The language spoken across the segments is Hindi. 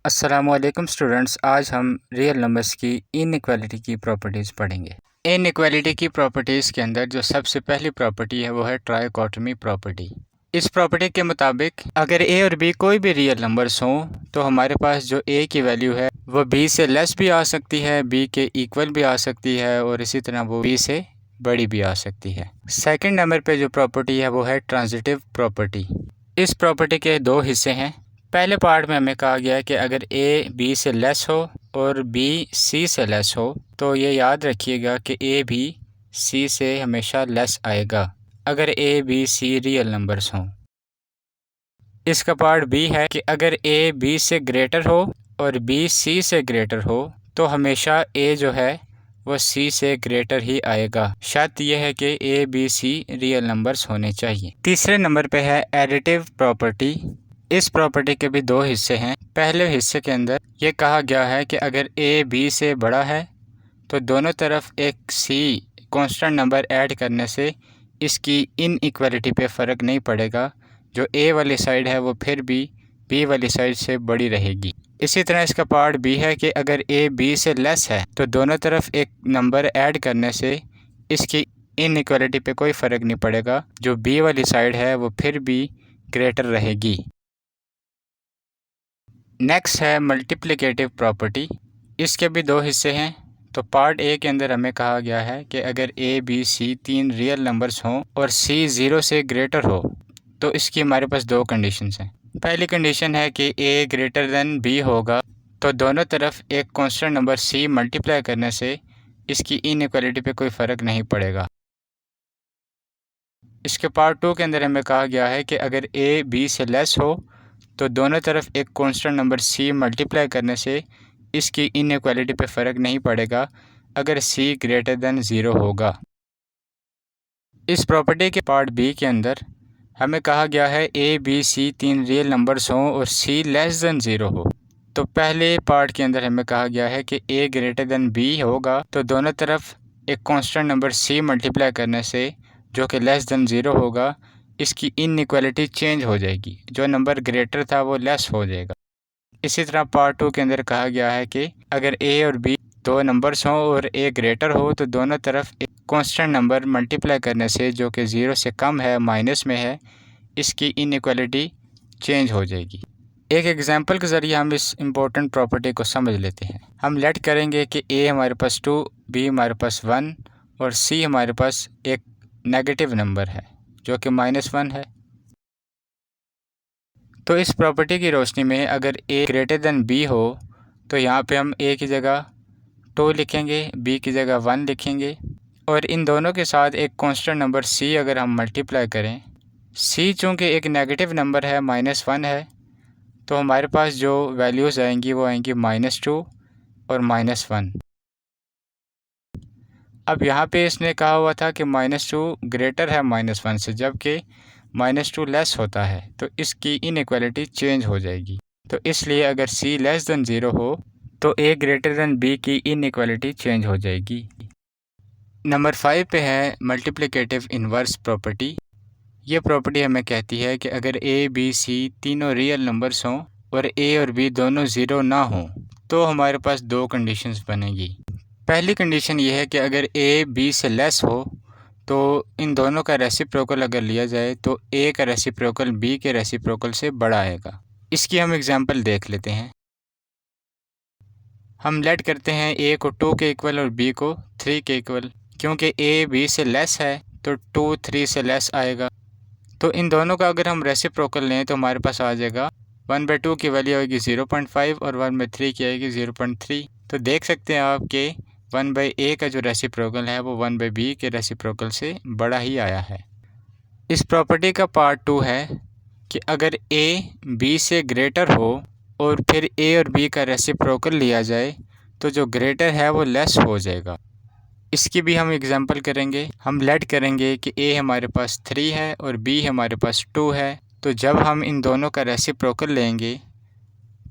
अस्सलामुअलैकुम स्टूडेंट्स, आज हम रियल नंबर्स की इनइक्वालिटी की प्रॉपर्टीज़ पढ़ेंगे। इनइक्वालिटी की प्रॉपर्टीज़ के अंदर जो सबसे पहली प्रॉपर्टी है वो है ट्राइकोटमी प्रॉपर्टी। इस प्रॉपर्टी के मुताबिक अगर ए और बी कोई भी रियल नंबर्स हों तो हमारे पास जो ए की वैल्यू है वो बी से लेस भी आ सकती है, बी के इक्वल भी आ सकती है और इसी तरह वो बी से बड़ी भी आ सकती है। सेकंड नंबर पे जो प्रॉपर्टी है वो है ट्रांजिटिव प्रॉपर्टी। इस प्रॉपर्टी के दो हिस्से हैं। पहले पार्ट में हमें कहा गया है कि अगर ए बी से लेस हो और बी सी से लेस हो तो ये याद रखिएगा कि ए भी सी से हमेशा लेस आएगा अगर A B C real numbers हों। इसका पार्ट बी है कि अगर ए बी से ग्रेटर हो और बी सी से ग्रेटर हो तो हमेशा ए जो है वो सी से ग्रेटर ही आएगा। शर्त यह है कि A B C real numbers होने चाहिए। तीसरे नंबर पे है एडिटिव प्रॉपर्टी। इस प्रॉपर्टी के भी दो हिस्से हैं। पहले हिस्से के अंदर ये कहा गया है कि अगर ए बी से बड़ा है तो दोनों तरफ एक सी कांस्टेंट नंबर ऐड करने से इसकी इनइक्वालिटी पे फ़र्क नहीं पड़ेगा। जो ए वाली साइड है वो फिर भी बी वाली साइड से बड़ी रहेगी। इसी तरह इसका पार्ट बी है कि अगर ए बी से लेस है तो दोनों तरफ एक नंबर ऐड करने से इसकी इनइक्वालिटी पे कोई फ़र्क नहीं पड़ेगा। जो बी वाली साइड है वो फिर भी ग्रेटर रहेगी। नेक्स्ट है मल्टीप्लिकेटिव प्रॉपर्टी। इसके भी दो हिस्से हैं। तो पार्ट ए के अंदर हमें कहा गया है कि अगर ए बी सी तीन रियल नंबर्स हों और सी 0 से ग्रेटर हो तो इसकी हमारे पास दो कंडीशंस हैं। पहली कंडीशन है कि ए ग्रेटर देन बी होगा तो दोनों तरफ एक कांस्टेंट नंबर सी मल्टीप्लाई करने से इसकी इनइक्वालिटी पे कोई फ़र्क नहीं पड़ेगा। इसके पार्ट 2 के अंदर हमें कहा गया है कि अगर ए बी से लेस हो तो दोनों तरफ एक कांस्टेंट नंबर सी मल्टीप्लाई करने से इसकी इनइक्वालिटी पे फ़र्क नहीं पड़ेगा अगर सी ग्रेटर देन 0 होगा। इस प्रॉपर्टी के पार्ट बी के अंदर हमें कहा गया है ए बी सी तीन रियल नंबर्स हों और सी लेस देन 0 हो। तो पहले पार्ट के अंदर हमें कहा गया है कि ए ग्रेटर देन बी होगा तो दोनों तरफ एक कांस्टेंट नंबर सी मल्टीप्लाई करने से जो कि लेस देन 0 होगा इसकी इनइक्वालिटी चेंज हो जाएगी। जो नंबर ग्रेटर था वो लेस हो जाएगा। इसी तरह पार्ट 2 के अंदर कहा गया है कि अगर ए और बी दो नंबर्स हों और ए ग्रेटर हो तो दोनों तरफ एक कांस्टेंट नंबर मल्टीप्लाई करने से जो कि 0 से कम है, माइनस में है, इसकी इनइक्वालिटी चेंज हो जाएगी। एक एग्जांपल के ज़रिए हम इस इम्पोर्टेंट प्रॉपर्टी को समझ लेते हैं। हम लेट करेंगे कि ए हमारे पास 2, बी हमारे पास 1 और सी हमारे पास एक नेगेटिव नंबर है जो कि -1 है। तो इस प्रॉपर्टी की रोशनी में अगर ए ग्रेटर देन बी हो तो यहाँ पे हम ए की जगह 2 लिखेंगे, बी की जगह 1 लिखेंगे और इन दोनों के साथ एक कांस्टेंट नंबर सी अगर हम मल्टीप्लाई करें, सी चूँकि एक नेगेटिव नंबर है, -1 है, तो हमारे पास जो वैल्यूज़ आएंगी वो आएंगी -2 और -1। अब यहाँ पे इसने कहा हुआ था कि -2 ग्रेटर है -1 से, जबकि -2 लेस होता है, तो इसकी इनइक्वालिटी चेंज हो जाएगी। तो इसलिए अगर सी लेस देन 0 हो तो ए ग्रेटर देन बी की इनइक्वालिटी चेंज हो जाएगी। नंबर 5 पे है मल्टीप्लिकेटिव इन्वर्स प्रॉपर्टी। ये प्रॉपर्टी हमें कहती है कि अगर ए बी सी तीनों रियल नंबर्स हों और ए और बी दोनों 0 ना हों तो हमारे पास दो कंडीशंस बनेगी। पहली कंडीशन ये है कि अगर ए बी से लेस हो तो इन दोनों का रेसिप्रोकल अगर लिया जाए तो ए का रेसिप्रोकल बी के रेसिप्रोकल से बड़ा आएगा। इसकी हम एग्जांपल देख लेते हैं। हम लेट करते हैं ए को 2 के इक्वल और बी को 3 के इक्वल। क्योंकि ए बी से लेस है तो 2 3 से लेस आएगा। तो इन दोनों का अगर हम रेसिप्रोकल लें तो हमारे पास आ जाएगा 1/2 की वैल्यू आएगी 0.5 और 1/3 की आएगी 0.3। तो देख सकते हैं आप कि 1/a का जो रेसिप्रोकल है वो 1/b के रेसिप्रोकल से बड़ा ही आया है। इस प्रॉपर्टी का पार्ट 2 है कि अगर a b से ग्रेटर हो और फिर a और b का रेसिप्रोकल लिया जाए तो जो ग्रेटर है वो लेस हो जाएगा। इसकी भी हम एग्जांपल करेंगे। हम लेट करेंगे कि a हमारे पास 3 है और b हमारे पास 2 है। तो जब हम इन दोनों का रेसिप्रोकल लेंगे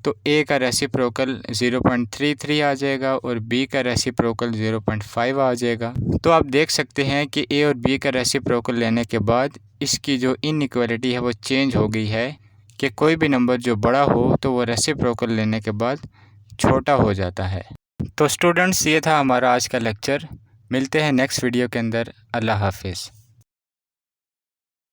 तो a का रेसिप्रोकल 0.33 आ जाएगा और b का रेसिप्रोकल 0.5 आ जाएगा। तो आप देख सकते हैं कि a और b का रेसिप्रोकल लेने के बाद इसकी जो इनइक्वालिटी है वो चेंज हो गई है कि कोई भी नंबर जो बड़ा हो तो वो रेसिप्रोकल लेने के बाद छोटा हो जाता है। तो स्टूडेंट्स, ये था हमारा आज का लेक्चर। मिलते हैं नेक्स्ट वीडियो के अंदर। अल्लाह हाफिज़।